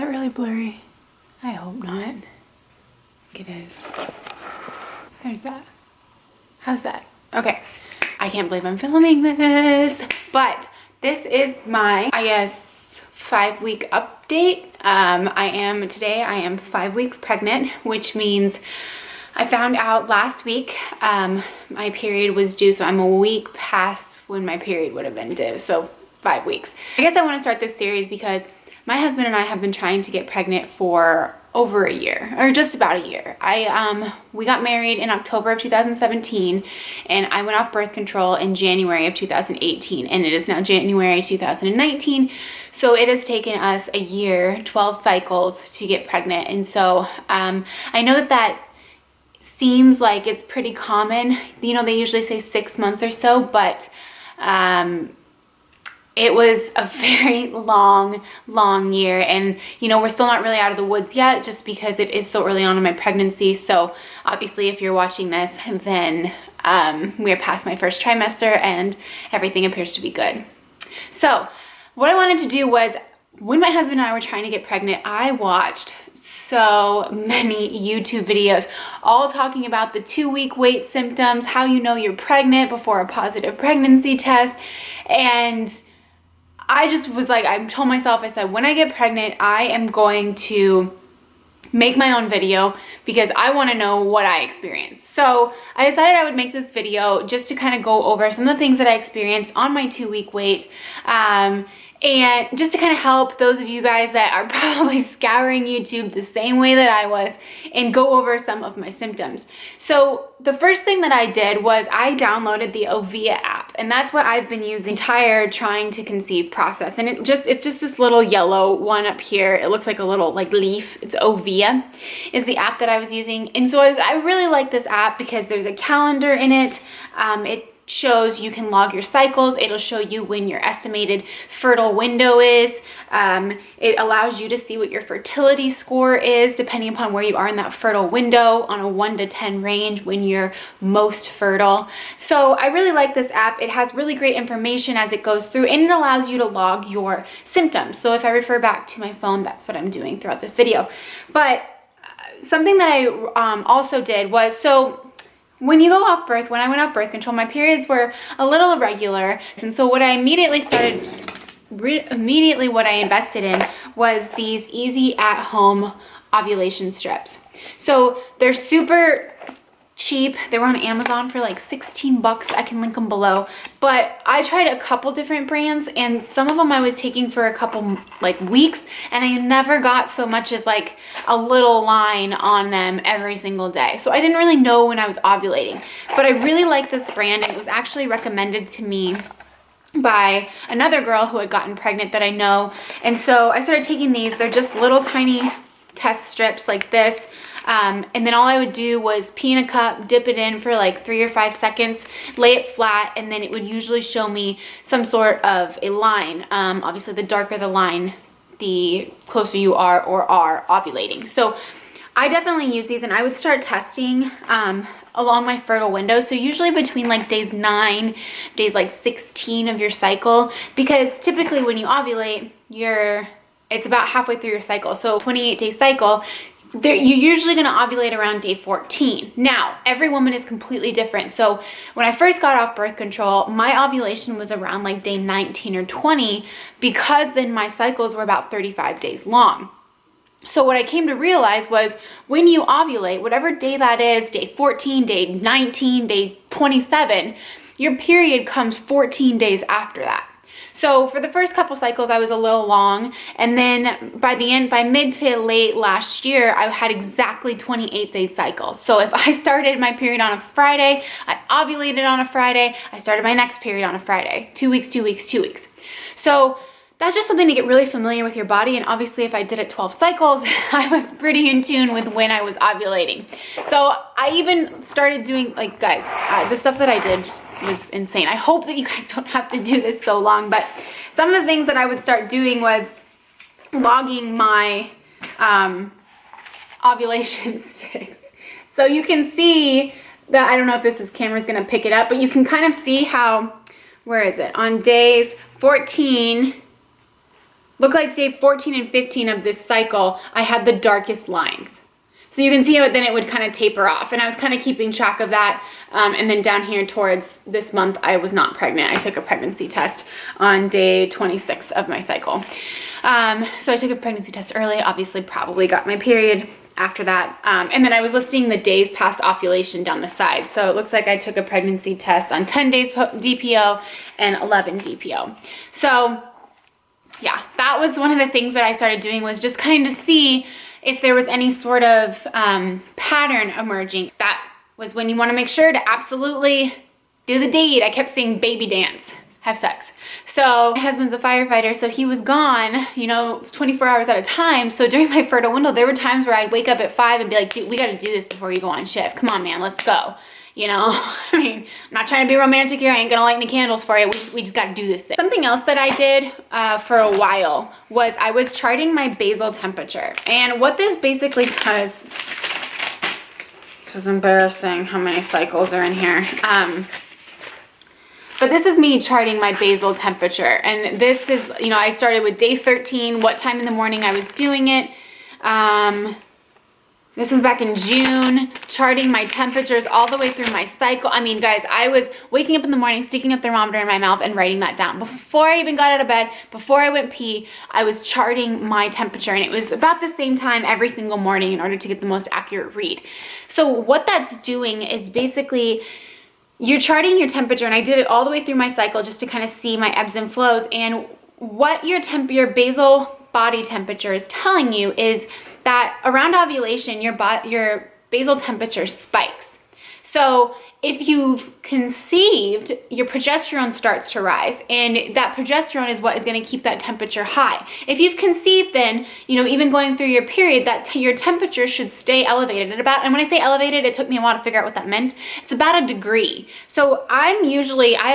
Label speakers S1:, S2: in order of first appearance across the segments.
S1: that really blurry? I hope not. I think it is. There's that. How's that? Okay. I can't believe I'm filming this, but this is my, I guess, 5-week update. Today I am 5 weeks pregnant, which means I found out last week my period was due, so I'm a week past when my period would have been due, so 5 weeks. I guess I want to start this series because my husband and I have been trying to get pregnant for over a year, or just about a year. We got married in October of 2017, and I went off birth control in January of 2018, and it is now January 2019, so it has taken us a year, 12 cycles to get pregnant. And so I know that seems like it's pretty common. You know, they usually say 6 months or so, but it was a very long year, and you know, we're still not really out of the woods yet just because it is so early on in my pregnancy. So obviously if you're watching this, then we are past my first trimester and everything appears to be good. So what I wanted to do was, when my husband and I were trying to get pregnant, I watched so many YouTube videos all talking about the 2-week wait symptoms, how you know you're pregnant before a positive pregnancy test. And I just was like, I told myself, I said, when I get pregnant, I am going to make my own video because I want to know what I experienced. So I decided I would make this video just to kind of go over some of the things that I experienced on my 2-week wait. And just to kind of help those of you guys that are probably scouring YouTube the same way that I was, and go over some of my symptoms. So the first thing that I did was I downloaded the Ovia app, and that's what I've been using the entire trying to conceive process. And it's just this little yellow one up here. It looks like a little leaf. It's Ovia is the app that I was using. And so I really like this app because there's a calendar in it. It shows you can log your cycles. It'll show you when your estimated fertile window is. It allows you to see what your fertility score is depending upon where you are in that fertile window on a 1 to 10 range when you're most fertile. So I really like this app. It has really great information as it goes through, and it allows you to log your symptoms. So if I refer back to my phone, that's what I'm doing throughout this video. But something that I also did was, so when you go off birth, when I went off birth control, my periods were a little irregular. And so what I what I invested in was these easy at-home ovulation strips. So they're super cheap. They were on Amazon for like 16 bucks. I can link them below. But I tried a couple different brands, and some of them I was taking for a couple weeks, and I never got so much as like a little line on them every single day. So I didn't really know when I was ovulating. But I really like this brand, and it was actually recommended to me by another girl who had gotten pregnant that I know. And so I started taking these. They're just little tiny test strips like this. And then all I would do was pee in a cup, dip it in for like 3 or 5 seconds, lay it flat, and then it would usually show me some sort of a line. Obviously the darker the line, the closer you are or are ovulating. So I definitely use these, and I would start testing along my fertile window. So usually between like days 9, days 16 of your cycle, because typically when you ovulate, it's about halfway through your cycle. So 28-day cycle, you're usually going to ovulate around day 14. Now, every woman is completely different. So when I first got off birth control, my ovulation was around like day 19 or 20, because then my cycles were about 35 days long. So what I came to realize was, when you ovulate, whatever day that is, day 14, day 19, day 27, your period comes 14 days after that. So for the first couple cycles, I was a little long, and then by mid to late last year, I had exactly 28-day cycles. So if I started my period on a Friday, I ovulated on a Friday, I started my next period on a Friday. 2 weeks, 2 weeks, 2 weeks. So that's just something to get really familiar with your body. And obviously if I did it 12 cycles, I was pretty in tune with when I was ovulating. So I even started doing, guys, the stuff that I did was insane. I hope that you guys don't have to do this so long, but some of the things that I would start doing was logging my ovulation sticks. So you can see that, I don't know if this camera's gonna pick it up, but you can kind of see how, where is it? On days 14, looked like day 14 and 15 of this cycle, I had the darkest lines. So you can see how then it would kind of taper off. And I was kind of keeping track of that. And then down here towards this month, I was not pregnant. I took a pregnancy test on day 26 of my cycle. So I took a pregnancy test early, obviously probably got my period after that. And then I was listing the days past ovulation down the side. So it looks like I took a pregnancy test on 10 days DPO and 11 DPO. So yeah, that was one of the things that I started doing, was just kind of see if there was any sort of pattern emerging. That was when you want to make sure to absolutely do the deed. I kept saying baby dance, have sex. So my husband's a firefighter, so he was gone, you know, 24 hours at a time. So during my fertile window, there were times where I'd wake up at 5 and be like, dude, we got to do this before you go on shift. Come on, man, let's go. You know, I mean, I'm not trying to be romantic here. I ain't gonna light any candles for you. We just gotta do this thing. Something else that I did for a while was I was charting my basal temperature. And what this basically does, this is embarrassing how many cycles are in here. But this is me charting my basal temperature. And this is, you know, I started with day 13, what time in the morning I was doing it. This is back in June, charting my temperatures all the way through my cycle. I mean, guys, I was waking up in the morning, sticking a thermometer in my mouth and writing that down. Before I even got out of bed, before I went pee, I was charting my temperature. And it was about the same time every single morning in order to get the most accurate read. So what that's doing is basically you're charting your temperature. And I did it all the way through my cycle just to kind of see my ebbs and flows. And what your basal body temperature is telling you is that around ovulation, your basal temperature spikes. So if you've conceived, your progesterone starts to rise, and that progesterone is what is going to keep that temperature high. If you've conceived, then, you know, even going through your period, that your temperature should stay elevated at about, and when I say elevated, it took me a while to figure out what that meant. It's about a degree. So I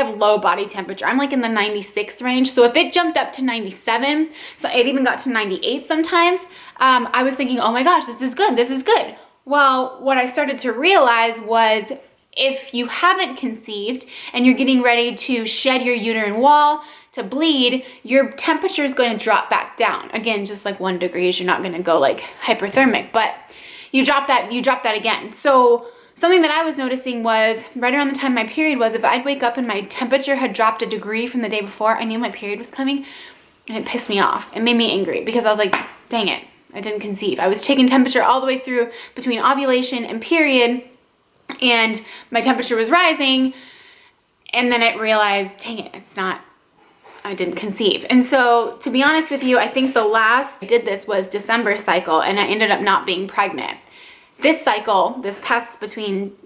S1: have low body temperature. I'm like in the 96 range. So if it jumped up to 97, so it even got to 98 sometimes, I was thinking, oh my gosh, this is good. This is good. Well, what I started to realize was, if you haven't conceived and you're getting ready to shed your uterine wall to bleed, your temperature is going to drop back down. Again, just like 1 degree, you're not going to go like hyperthermic, but you drop that again. So something that I was noticing was right around the time my period was, if I'd wake up and my temperature had dropped a degree from the day before, I knew my period was coming, and it pissed me off. It made me angry because I was like, dang it, I didn't conceive. I was taking temperature all the way through between ovulation and period, and my temperature was rising, and then I realized, dang it, I didn't conceive. And so, to be honest with you, I think the last I did this was December cycle, and I ended up not being pregnant. This cycle, this past between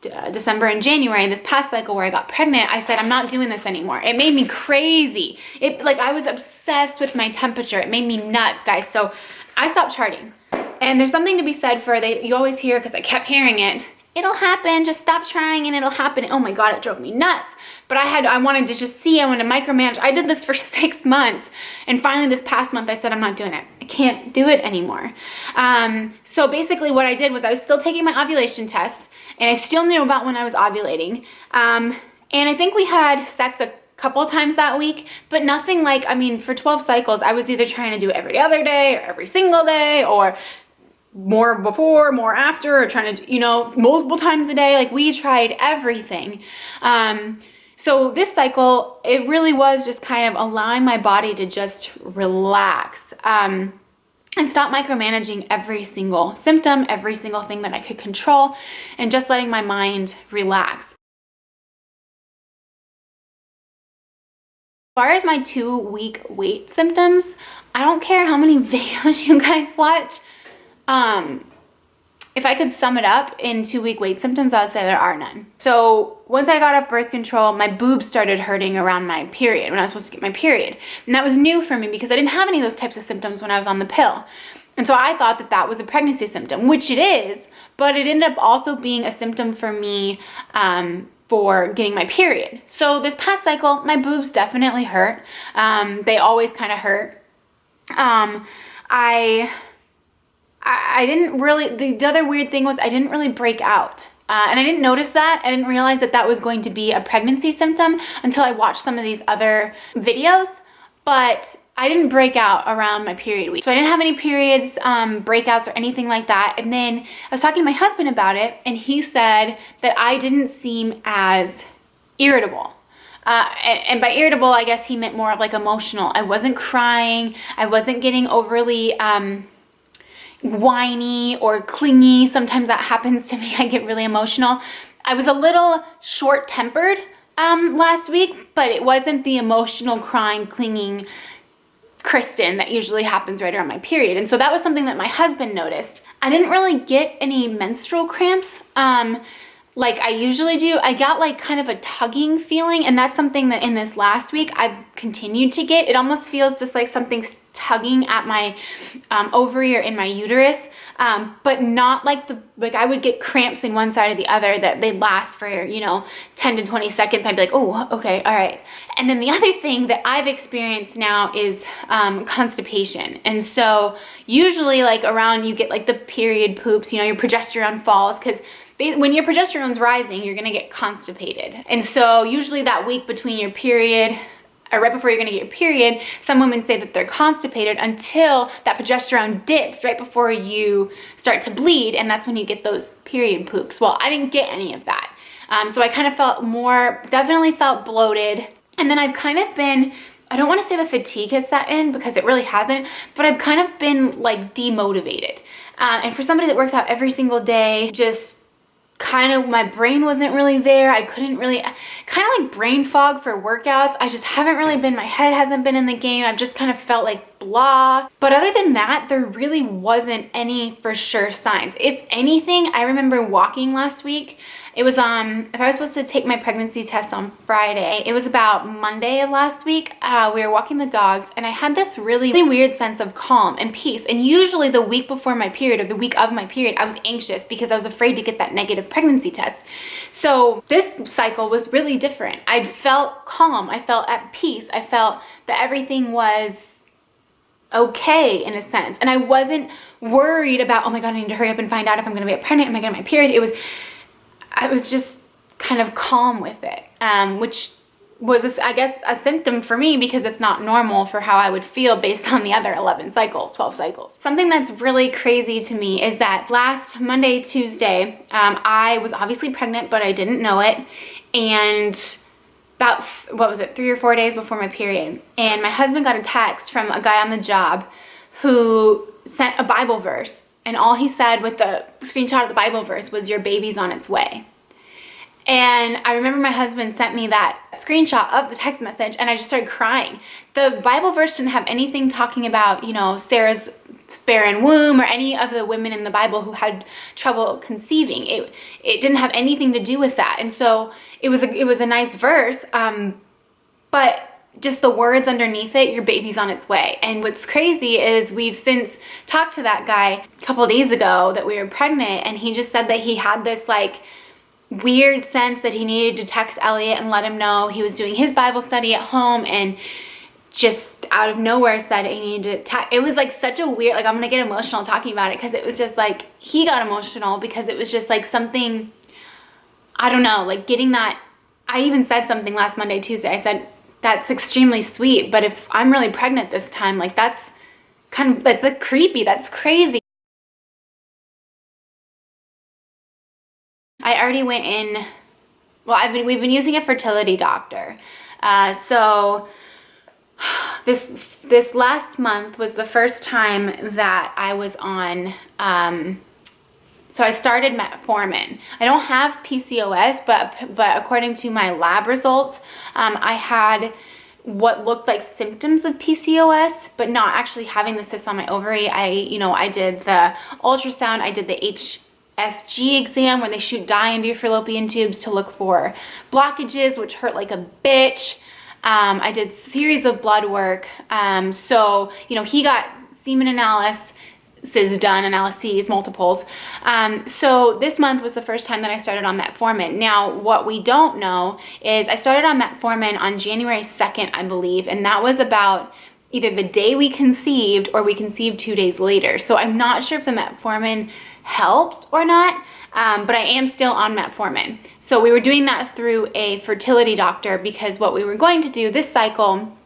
S1: December and January, this past cycle where I got pregnant, I said, I'm not doing this anymore. It made me crazy. I was obsessed with my temperature. It made me nuts, guys. So I stopped charting. And there's something to be said for, you always hear, because I kept hearing it, it'll happen, just stop trying and it'll happen. Oh my God, it drove me nuts. But I wanted to just see, I wanted to micromanage. I did this for 6 months. And finally this past month I said, I'm not doing it. I can't do it anymore. So basically what I did was I was still taking my ovulation tests, and I still knew about when I was ovulating. And I think we had sex a couple times that week, but nothing like, I mean, for 12 cycles, I was either trying to do it every other day or every single day, or more before, more after, or trying to, you know, multiple times a day. Like, we tried everything. So this cycle, it really was just kind of allowing my body to just relax, and stop micromanaging every single symptom, every single thing that I could control, and just letting my mind relax. As far as my 2-week wait symptoms, I don't care how many videos you guys watch. If I could sum it up in 2-week wait symptoms, I would say there are none. So once I got off birth control, my boobs started hurting around my period, when I was supposed to get my period. And that was new for me because I didn't have any of those types of symptoms when I was on the pill. And so I thought that that was a pregnancy symptom, which it is, but it ended up also being a symptom for me, for getting my period. So this past cycle, my boobs definitely hurt. They always kind of hurt. I didn't really, the other weird thing was I didn't really break out. And I didn't notice that. I didn't realize that that was going to be a pregnancy symptom until I watched some of these other videos. but I didn't break out around my period week. So I didn't have any periods, breakouts or anything like that. And then I was talking to my husband about it, and he said that I didn't seem as irritable. And by irritable, I guess he meant more of like emotional. I wasn't crying. I wasn't getting overly whiny or clingy. Sometimes that happens to me. I get really emotional. I was a little short-tempered last week, but it wasn't the emotional, crying, clinging Kristen that usually happens right around my period. And so that was something that my husband noticed. I didn't really get any menstrual cramps like I usually do. I got like kind of a tugging feeling, and that's something that in this last week I've continued to get. It almost feels just like something's tugging at my ovary or in my uterus, but not like I would get cramps in one side or the other that they last for, 10 to 20 seconds. I'd be like, oh, okay, all right. And then the other thing that I've experienced now is constipation. And so usually like around you get like the period poops, your progesterone falls, because when your progesterone's rising, you're gonna get constipated. And so usually that week between your period, or right before you're gonna get your period, some women say that they're constipated until that progesterone dips right before you start to bleed, and that's when you get those period poops. Well, I didn't get any of that. So I kind of definitely felt bloated. And then I've kind of been, I don't wanna say the fatigue has set in because it really hasn't, but I've kind of been like demotivated. And for somebody that works out every single day, just kind of my brain wasn't really there. I couldn't really, kind of like brain fog for workouts. I just haven't really been, my head hasn't been in the game. I've just kind of felt like blah. But other than that, there really wasn't any for sure signs. If anything, I remember walking last week. It was if I was supposed to take my pregnancy test on Friday, it was about Monday of last week. We were walking the dogs, and I had this really weird sense of calm and peace. And usually the week before my period or the week of my period, I was anxious because I was afraid to get that negative pregnancy test. So this cycle was really different. I felt calm. I felt at peace. I felt that everything was okay in a sense. And I wasn't worried about, oh my God, I need to hurry up and find out if I'm going to get pregnant. Am I going to get my period? I was just kind of calm with it, which was, I guess, a symptom for me because it's not normal for how I would feel based on the other 11 cycles, 12 cycles. Something that's really crazy to me is that last Monday, Tuesday, I was obviously pregnant, but I didn't know it. And about, 3 or 4 days before my period. And my husband got a text from a guy on the job who sent a Bible verse. And all he said with the screenshot of the Bible verse was, your baby's on its way. And I remember my husband sent me that screenshot of the text message, and I just started crying. The Bible verse didn't have anything talking about, Sarah's barren womb or any of the women in the Bible who had trouble conceiving. It didn't have anything to do with that. And so it was a nice verse, but just the words underneath it, your baby's on its way. And what's crazy is we've since talked to that guy a couple of days ago that we were pregnant, and he just said that he had this like weird sense that he needed to text Elliot and let him know he was doing his Bible study at home, and just out of nowhere said he needed to it was like such a weird, like I'm gonna get emotional talking about it because it was just like, he got emotional because it was just like something, I don't know, like getting that. I even said something last Monday, Tuesday. I said, that's extremely sweet, but if I'm really pregnant this time, like that's like creepy, that's crazy. I already went in, well, we've been using a fertility doctor. So this last month was the first time that I was on, so I started metformin. I don't have PCOS, but according to my lab results, I had what looked like symptoms of PCOS, but not actually having the cysts on my ovary. I did the ultrasound, I did the HSG exam where they shoot dye into your fallopian tubes to look for blockages, which hurt like a bitch. I did a series of blood work. So, he got semen analysis analyses, multiples. So this month was the first time that I started on metformin. Now, what we don't know is I started on metformin on January 2nd, I believe, and that was about either the day we conceived or we conceived 2 days later. So I'm not sure if the metformin helped or not, but I am still on metformin. So we were doing that through a fertility doctor because what we were going to do this cycle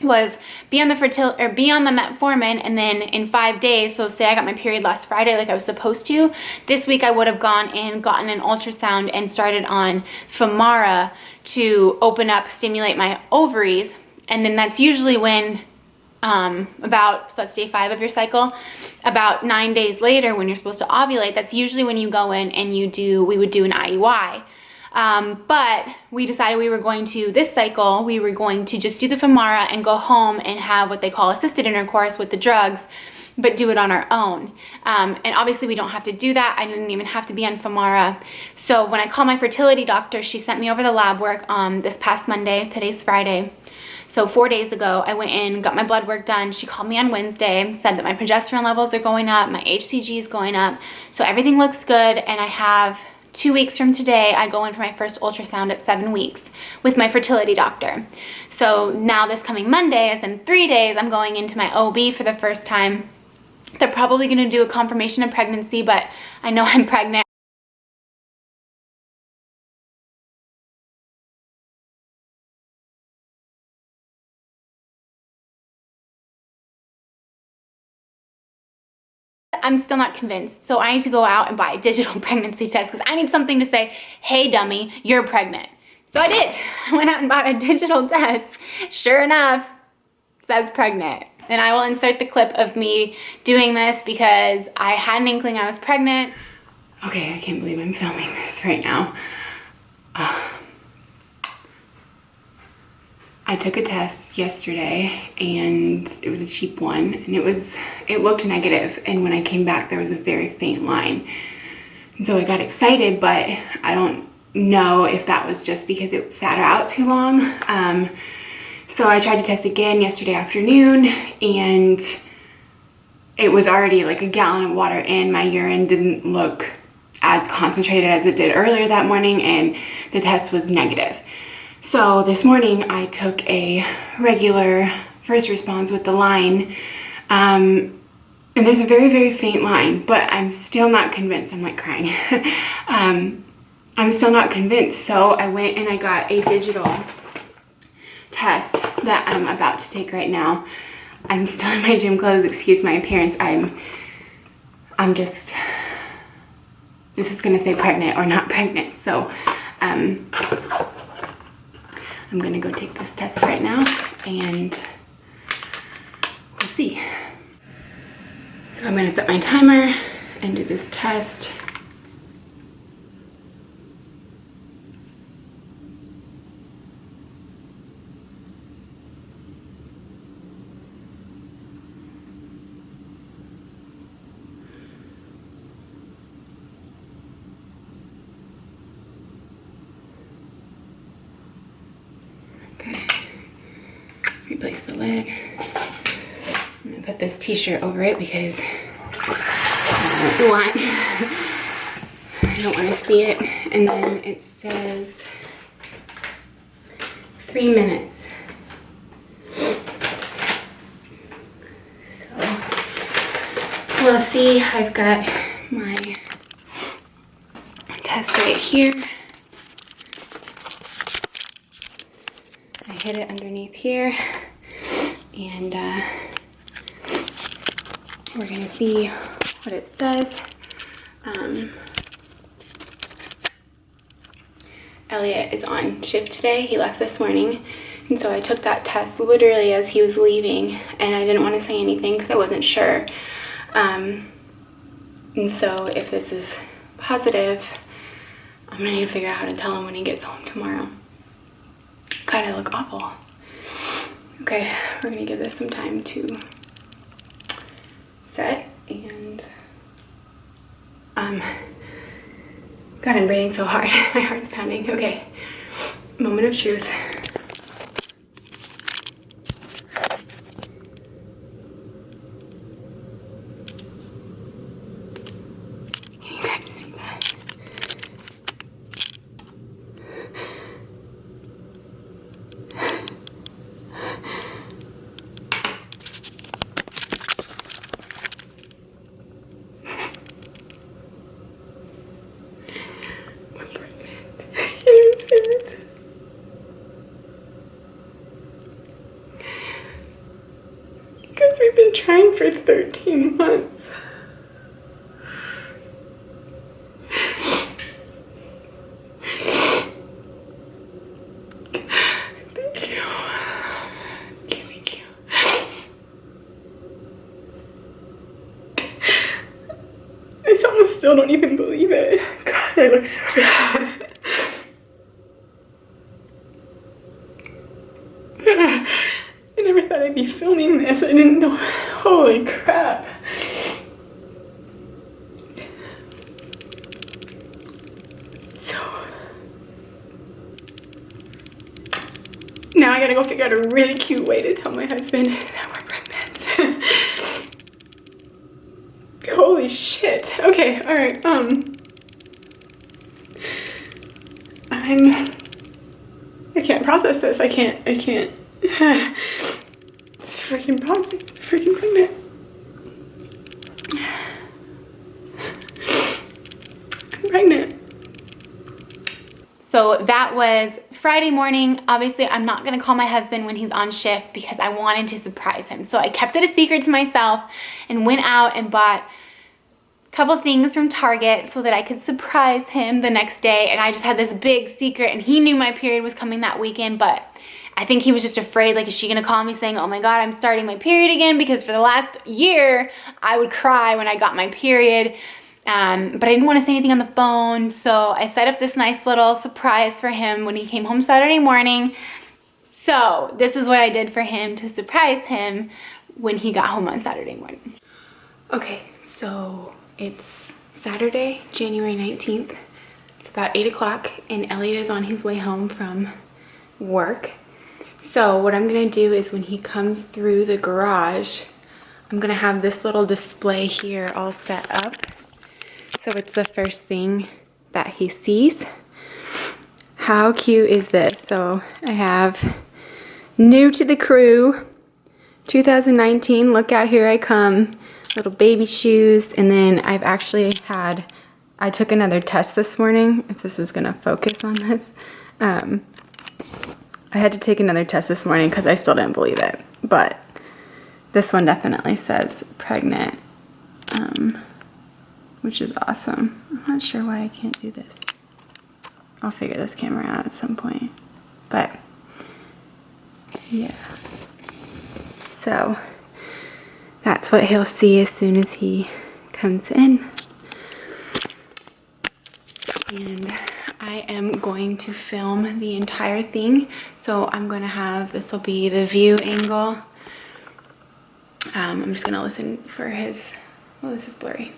S1: was be on the metformin, and then in 5 days, so say I got my period last Friday like I was supposed to, this week I would have gone and gotten an ultrasound and started on Femara to open up, stimulate my ovaries. And then that's usually when so that's day 5 of your cycle. About 9 days later, when you're supposed to ovulate, that's usually when you go in and we would do an IUI. But we decided this cycle, we were going to just do the Femara and go home and have what they call assisted intercourse with the drugs, but do it on our own. And obviously we don't have to do that. I didn't even have to be on Femara. So when I called my fertility doctor, she sent me over the lab work this past Monday. Today's Friday. So 4 days ago, I went in, got my blood work done. She called me on Wednesday, said that my progesterone levels are going up, my HCG is going up. So everything looks good, and I have 2 weeks from today, I go in for my first ultrasound at 7 weeks with my fertility doctor. So now this coming Monday, as in 3 days, I'm going into my OB for the first time. They're probably gonna do a confirmation of pregnancy, but I know I'm pregnant. I'm still not convinced, so I need to go out and buy a digital pregnancy test because I need something to say, hey dummy, you're pregnant. So I did. I went out and bought a digital test. Sure enough, it says pregnant. And I will insert the clip of me doing this because I had an inkling I was pregnant. Okay, I can't believe I'm filming this right now. I took a test yesterday and it was a cheap one, and it looked negative, and when I came back there was a very faint line. And so I got excited, but I don't know if that was just because it sat out too long. So I tried to test again yesterday afternoon, and it was already like a gallon of water in. My urine didn't look as concentrated as it did earlier that morning, and the test was negative. So this morning I took a regular first response with the line, and there's a very, very faint line, but I'm still not convinced. I'm like crying. I'm still not convinced. So I went and I got a digital test that I'm about to take right now. I'm still in my gym clothes, excuse my appearance. I'm just, this is gonna say pregnant or not pregnant. So I'm gonna go take this test right now and we'll see. So I'm gonna set my timer and do this test. Replace the lid. I'm gonna put this t-shirt over it because I don't want to see it. And then it says 3 minutes. So we'll see. I've got my test right here. I hit it underneath here, and we're gonna see what it says. Elliot is on shift today. He left this morning, and so I took that test literally as he was leaving, and I didn't want to say anything because I wasn't sure. And so if this is positive, I'm gonna need to figure out how to tell him when he gets home tomorrow. God, I look awful. Okay, we're gonna give this some time to set, and God, I'm breathing so hard. My heart's pounding. Okay, moment of truth. Can you guys see that? I've been trying for 13 months. Thank you. Thank you. I almost still don't even believe it. God, I look so bad. I never thought I'd be filming this. I didn't know. Holy crap. So now I gotta go figure out a really cute way to tell my husband that we're pregnant. Holy shit. Okay, alright, I can't process this. I can't. It's freaking pregnant. I'm pregnant. So that was Friday morning. Obviously, I'm not gonna call my husband when he's on shift because I wanted to surprise him. So I kept it a secret to myself and went out and bought a couple things from Target so that I could surprise him the next day. And I just had this big secret, and he knew my period was coming that weekend, but I think he was just afraid, like, is she gonna call me saying, oh my God, I'm starting my period again? Because for the last year, I would cry when I got my period. But I didn't want to say anything on the phone, so I set up this nice little surprise for him when he came home Saturday morning. So this is what I did for him to surprise him when he got home on Saturday morning. Okay, so it's Saturday, January 19th. It's about 8 o'clock, and Elliot is on his way home from work. So what I'm gonna do is when he comes through the garage, I'm gonna have this little display here all set up. So it's the first thing that he sees. How cute is this? So I have new to the crew, 2019, look out, here I come, little baby shoes. And then I've actually I took another test this morning, if this is gonna focus on this. I had to take another test this morning because I still didn't believe it. But this one definitely says pregnant. Which is awesome. I'm not sure why I can't do this. I'll figure this camera out at some point. But yeah. So that's what he'll see as soon as he comes in. And I am going to film the entire thing. So I'm going to have, this will be the view angle. I'm just going to listen for his, well, this is blurry.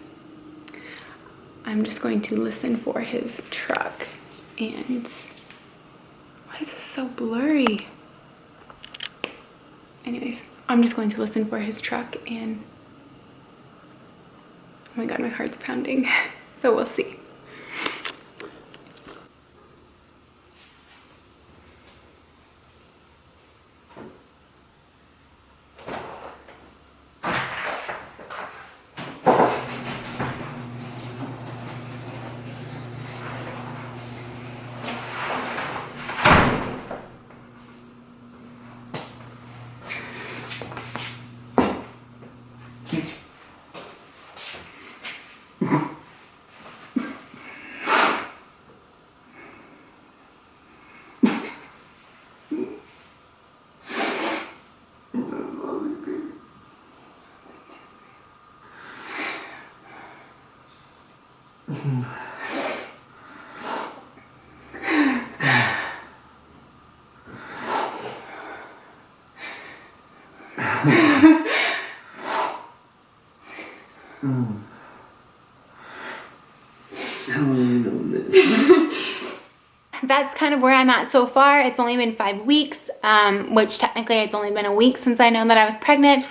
S1: I'm just going to listen for his truck. And why is this so blurry? Anyways, I'm just going to listen for his truck, and oh my God, my heart's pounding. So we'll see. That's kind of where I'm at so far. It's only been 5 weeks, which technically it's only been a week since I know that I was pregnant.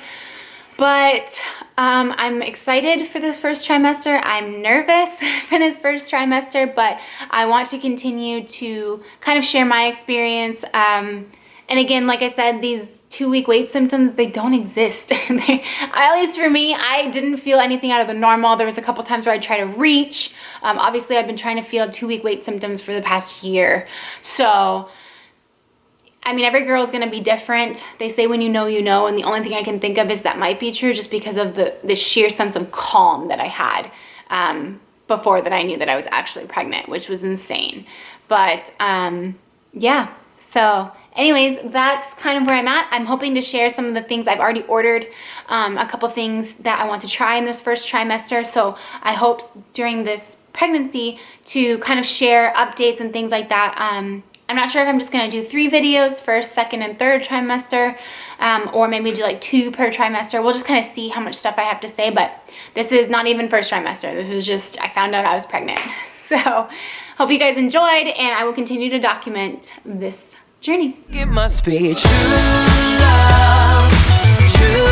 S1: But I'm excited for this first trimester. I'm nervous for this first trimester, but I want to continue to kind of share my experience. And again, like I said, these 2-week wait symptoms, they don't exist. At least for me, I didn't feel anything out of the normal. There was a couple times where I tried to reach. Obviously, I've been trying to feel 2-week wait symptoms for the past year. So I mean, every girl is going to be different. They say when you know, you know. And the only thing I can think of is that might be true just because of the sheer sense of calm that I had before that I knew that I was actually pregnant, which was insane. But yeah, so anyways, that's kind of where I'm at. I'm hoping to share some of the things I've already ordered, a couple things that I want to try in this first trimester. So I hope during this pregnancy to kind of share updates and things like that. I'm not sure if I'm just gonna do 3 videos, first, second, and third trimester, or maybe do like 2 per trimester. We'll just kind of see how much stuff I have to say, but this is not even first trimester. This is just, I found out I was pregnant. So, hope you guys enjoyed, and I will continue to document this journey.
S2: It must be true love, true